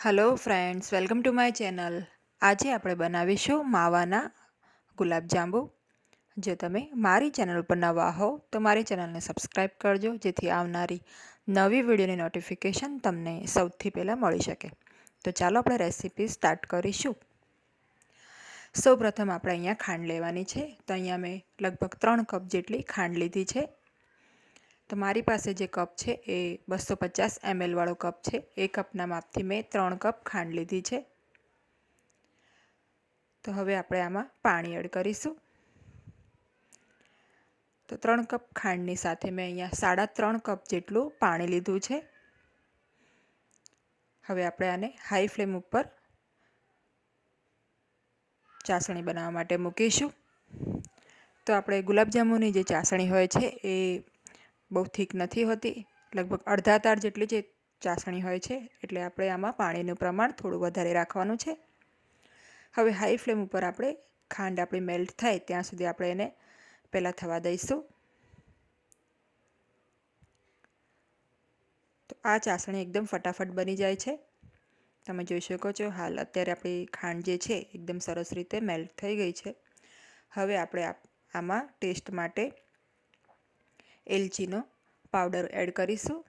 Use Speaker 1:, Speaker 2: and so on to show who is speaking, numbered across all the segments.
Speaker 1: Hello friends, welcome to my channel. આજે આપણે બનાવીશું માવાના ગુલાબજાંબુ. જો તમે મારી ચેનલ પર નવા હો તો મારી ચેનલને સબસ્ક્રાઈબ કરજો, જેથી આવનારી નવી વિડીયોની નોટિફિકેશન તમને સૌથી પહેલાં મળી શકે. તો ચાલો આપણે રેસીપી સ્ટાર્ટ કરીશું. સૌપ્રથમ આપણે અહીંયા ખાંડ લેવાની છે. તો અહીંયા મેં લગભગ 3 કપ જેટલી ખાંડ લીધી છે. તો મારી પાસે જે કપ છે એ 250 ml વાળો કપ છે. એ કપના માપથી મેં 3 કપ ખાંડ લીધી છે. તો હવે આપણે આમાં પાણી એડ કરીશું. તો 3 કપ ખાંડની સાથે મેં અહીંયા 3.5 કપ જેટલું પાણી લીધું છે. હવે આપણે આને હાઈ ફ્લેમ ઉપર ચાસણી બનાવવા માટે મૂકીશું. તો આપણે ગુલાબજાંબુની જે ચાસણી હોય છે એ બહુ થીક નથી હોતી, લગભગ અડધા તાર જેટલી જ ચાસણી હોય છે. એટલે આપણે આમાં પાણીનું પ્રમાણ થોડું વધારે રાખવાનું છે. હવે હાઈ ફ્લેમ ઉપર આપણે ખાંડ આપણી મેલ્ટ થાય ત્યાં સુધી આપણે એને પહેલાં થવા દઈશું. તો આ ચાસણી એકદમ ફટાફટ બની જાય છે. તમે જોઈ શકો છો હાલ અત્યારે આપણી ખાંડ જે છે એકદમ સરસ રીતે મેલ્ટ થઈ ગઈ છે. હવે આપણે આમાં ટેસ્ટ માટે એલચીનો પાવડર એડ કરીશું.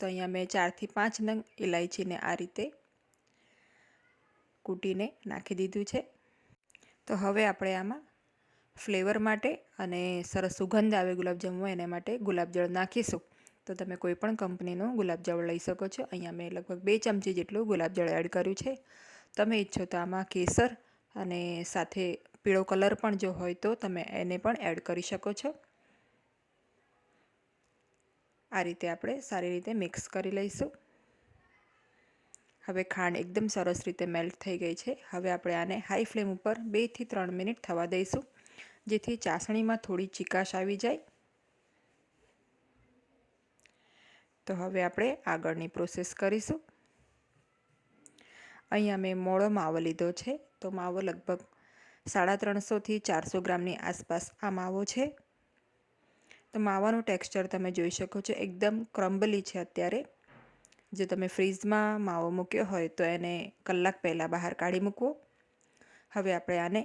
Speaker 1: તો અહીંયા મેં 4 થી 5 નંગ ઇલાયચીને આ રીતે કૂટીને નાખી દીધું છે. તો હવે આપણે આમાં ફ્લેવર માટે અને સરસ સુગંધ આવે ગુલાબજાંબુ એના માટે ગુલાબજળ નાખીશું. તો તમે કોઈ પણ કંપનીનું ગુલાબજળ લઈ શકો છો. અહીંયા મેં લગભગ 2 ચમચી જેટલું ગુલાબજળ એડ કર્યું છે. તમે ઈચ્છો તો આમાં કેસર અને સાથે પીળો કલર પણ જો હોય તો તમે એને પણ એડ કરી શકો છો. આ રીતે આપણે સારી રીતે મિક્સ કરી લઈશું. હવે ખાંડ એકદમ સરસ રીતે મેલ્ટ થઈ ગઈ છે. હવે આપણે આને હાઈ ફ્લેમ ઉપર 2 થી 3 મિનિટ થવા દઈશું, જેથી ચાસણીમાં થોડી ચીકાશ આવી જાય. તો હવે આપણે આગળની પ્રોસેસ કરીશું. અહીંયા મેં મોળો માવો લીધો છે. તો માવો લગભગ 350 થી 400 ગ્રામની આસપાસ આ માવો છે. તો માવાનું ટેક્સચર તમે જોઈ શકો છો, એકદમ ક્રમ્બલી છે અત્યારે. જો તમે ફ્રીઝમાં માવો મૂક્યો હોય તો એને કલાક પહેલાં બહાર કાઢી મૂકવો. હવે આપણે આને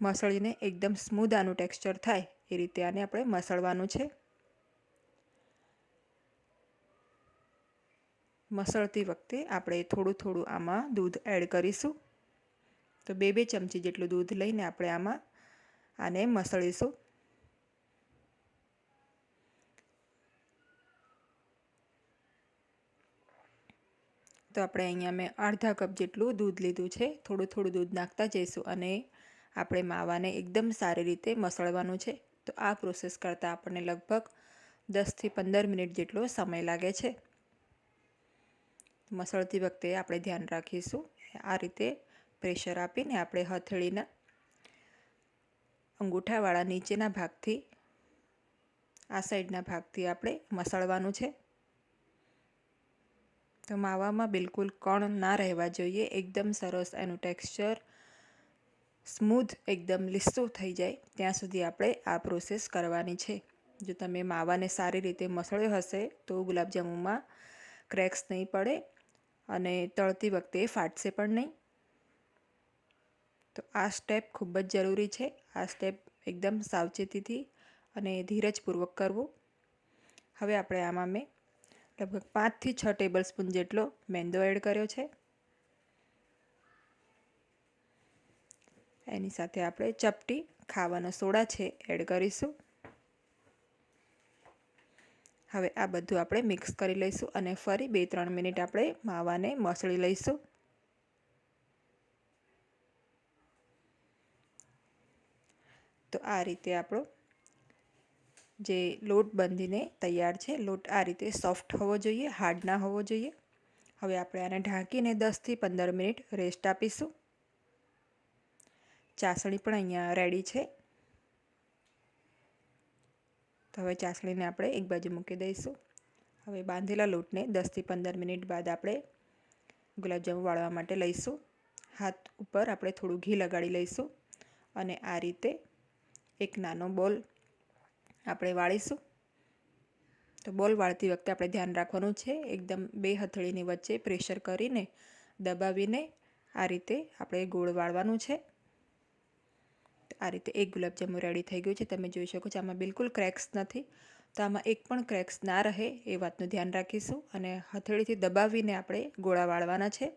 Speaker 1: મસળીને એકદમ સ્મૂધ આનું ટેક્સચર થાય એ રીતે આને આપણે મસળવાનું છે. મસળતી વખતે આપણે થોડું આમાં દૂધ એડ કરીશું. તો 2 ચમચી જેટલું દૂધ લઈને આપણે આમાં આને મસળીશું. તો આપણે અહીંયા મેં અડધા કપ જેટલું દૂધ લીધું છે. થોડું દૂધ નાખતા જઈશું અને આપણે માવાને એકદમ સારી રીતે મસળવાનું છે. તો આ પ્રોસેસ કરતાં આપણને લગભગ 10 થી 15 મિનિટ જેટલો સમય લાગે છે. મસળતી વખતે આપણે ધ્યાન રાખીશું. આ રીતે પ્રેશર આપીને આપણે હથેળીના અંગૂઠાવાળા નીચેના ભાગથી આ સાઈડના ભાગથી આપણે મસળવાનું છે. તો માવામાં બિલકુલ કણ ના રહેવા જોઈએ. એકદમ સરસ એનું ટેક્સચર સ્મૂધ એકદમ લીસું થઈ જાય ત્યાં સુધી આપણે આ પ્રોસેસ કરવાની છે. જો તમે માવાને સારી રીતે મસળ્યો હશે તો ગુલાબજાંબુમાં ક્રેક્સ નહીં પડે અને તળતી વખતે ફાટશે પણ નહીં. તો આ સ્ટેપ ખૂબ જ જરૂરી છે. આ સ્ટેપ એકદમ સાવચેતીથી અને ધીરજપૂર્વક કરવું. હવે આપણે આમાં મેં લગભગ 5 થી 6 ટેબલ સ્પૂન જેટલો મેંદો એડ કર્યો છે. એની સાથે આપણે ચપટી ખાવાનો સોડા છે એડ કરીશું. હવે આ બધું આપણે મિક્સ કરી લઈશું અને ફરી 2-3 મિનિટ આપણે માવાને મસળી લઈશું. તો આ રીતે આપણો જે લોટ બાંધીને તૈયાર છે, લોટ આ રીતે સોફ્ટ હોવો જોઈએ, હાર્ડ ના હોવો જોઈએ. હવે આપણે આને ઢાંકીને 10 થી 15 મિનિટ રેસ્ટ આપીશું. ચાસણી પણ અહીંયા રેડી છે. તો હવે ચાસણીને આપણે એક બાજુ મૂકી દઈશું. હવે બાંધેલા લોટને 10 થી 15 મિનિટ બાદ આપણે ગુલાબજાંબુ વાળવા માટે લઈશું. હાથ ઉપર આપણે થોડું ઘી લગાડી લઈશું અને આ રીતે એક નાનો બોલ આપણે વાળીશું. તો બોલ વાળતી વખતે આપણે ધ્યાન રાખવાનું છે, એકદમ 2 હથેળીની વચ્ચે પ્રેશર કરીને દબાવીને આ રીતે આપણે ગોળ વાળવાનું છે. આ રીતે એક ગુલાબજાંબુ રેડી થઈ ગયું છે. તમે જોઈ શકો છો આમાં બિલકુલ ક્રેક્સ નથી, તો આમાં એક પણ ક્રેક્સ ના રહે એ વાતનું ધ્યાન રાખીશું. અને હથેળીથી દબાવીને આપણે ગોળા વાળવાના છે.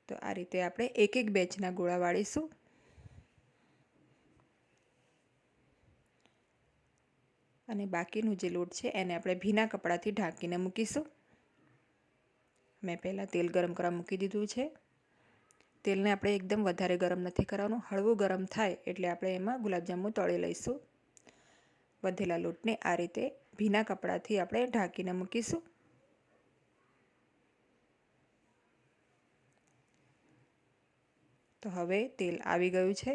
Speaker 1: તો આ રીતે આપણે એક એક બેચના ગોળા વાળીશું. અને બાકીનું જે લોટ છે એને આપણે ભીના કપડાથી ઢાંકીને મૂકીશું. મેં પહેલાં તેલ ગરમ કરવા મૂકી દીધું છે. તેલને આપણે એકદમ વધારે ગરમ નથી કરવાનું, હળવું ગરમ થાય એટલે આપણે એમાં ગુલાબજાંબુ તળી લઈશું. વધેલા લોટને આ રીતે ભીના કપડાથી આપણે ઢાંકીને મૂકીશું. તો હવે તેલ આવી ગયું છે.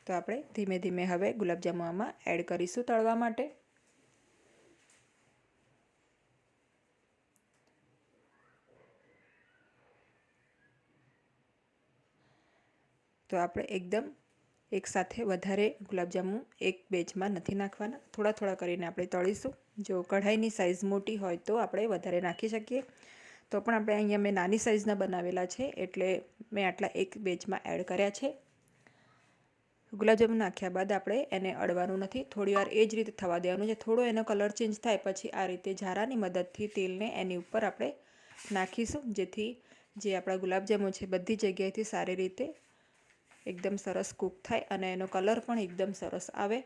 Speaker 1: તો આપણે ધીમે ધીમે હવે ગુલાબજાંબુ આમાં એડ કરીશું તળવા માટે. તો આપણે એકદમ એકસાથે વધારે ગુલાબજાંબુ એક બેચમાં નથી નાખવાના, થોડા થોડા કરીને આપણે તળીશું. જો કઢાઈની સાઇઝ મોટી હોય તો આપણે વધારે નાખી શકીએ, તો પણ આપણે અહીંયા મેં નાની સાઇઝના બનાવેલા છે એટલે મેં આટલા એક બેચમાં એડ કર્યા છે. ગુલાબજાંબુ નાખ્યા બાદ આપણે એને અડવાનું નથી, થોડીવાર એ જ રીતે થવા દેવાનું છે. થોડો એનો કલર ચેન્જ થાય પછી આ રીતે ઝારાની મદદથી તેલને એની ઉપર આપણે નાખીશું, જેથી જે આપણા ગુલાબજાંબુ છે બધી જગ્યાએથી સારી રીતે એકદમ સરસ કૂક થાય અને એનો કલર પણ એકદમ સરસ આવે.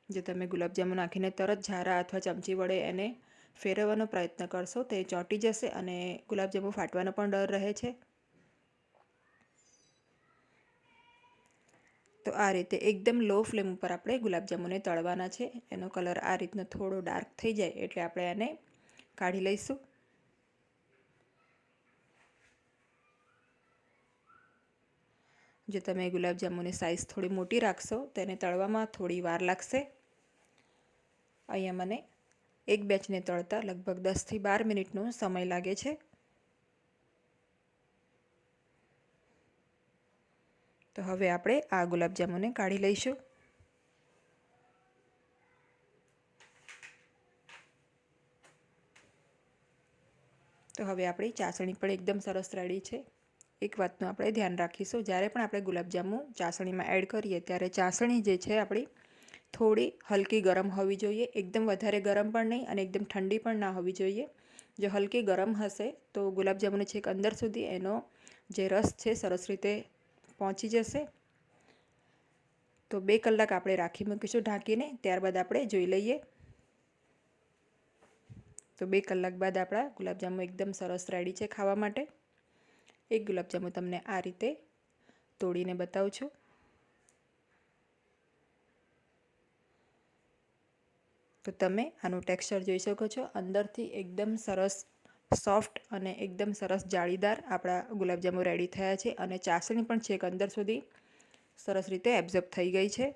Speaker 1: જો તમે ગુલાબજાંબુ નાખીને તરત ઝારા અથવા ચમચી વડે એને ફેરવવાનો પ્રયત્ન કરશો તો એ ચોંટી જશે અને ગુલાબજાંબુ ફાટવાનો પણ ડર રહે છે. તો આ રીતે એકદમ લો ફ્લેમ ઉપર આપણે ગુલાબજાંબુને તળવાના છે. એનો કલર આ રીતનો થોડો ડાર્ક થઈ જાય એટલે આપણે એને કાઢી લઈશું. જો તમે ગુલાબજાંબુની સાઇઝ થોડી મોટી રાખશો તો એને તળવામાં થોડી વાર લાગશે. અહીંયા મને એક બેચને તળતા લગભગ 10 થી 12 મિનિટનો સમય લાગે છે. તો હવે આપણે આ ગુલાબજાંબુને કાઢી લઈશું. તો હવે આપણી ચાસણી પણ એકદમ સરસ રેડી છે. એક વાતનું આપણે ધ્યાન રાખીશું, જ્યારે પણ આપણે ગુલાબજાંબુ ચાસણીમાં એડ કરીએ ત્યારે ચાસણી જે છે આપણી થોડી હલકી ગરમ હોવી જોઈએ. એકદમ વધારે ગરમ પણ નહીં અને એકદમ ઠંડી પણ ના હોવી જોઈએ. જો હલકી ગરમ હશે તો ગુલાબજાંબુને છેક અંદર સુધી એનો જે રસ છે સરસ રીતે પહોંચી જશે. તો 2 કલાક આપણે રાખી મૂકીશું ઢાંકીને, ત્યારબાદ આપણે જોઈ લઈએ. તો 2 કલાક બાદ આપણા ગુલાબજાંબુ એકદમ સરસ રેડી છે ખાવા માટે. એક ગુલાબજાંબુ તમને આ રીતે તોડીને બતાવું છું. તો તમે આનું ટેક્સચર જોઈ શકો છો. અંદરથી એકદમ સરસ સોફ્ટ અને એકદમ સરસ જાળીદાર આપણા ગુલાબજાંબુ રેડી થયા છે અને ચાસણી પણ છેક અંદર સુધી સરસ રીતે એબ્ઝોર્બ થઈ ગઈ છે.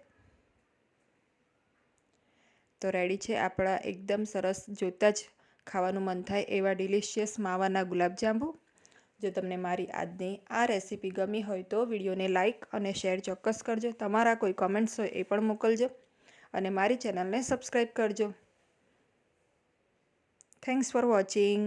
Speaker 1: તો રેડી છે આપણા એકદમ સરસ, જોતાં જ ખાવાનું મન થાય એવા ડિલિશિયસ માવાના ગુલાબજાંબુ. જો તમને મારી આજની આ રેસીપી ગમી હોય તો વિડીયોને લાઇક અને શેર ચોક્કસ કરજો. તમારા કોઈ કમેન્ટ્સ હોય એ પણ મોકલજો અને મારી ચેનલને સબસ્ક્રાઈબ કરજો. Thanks for watching.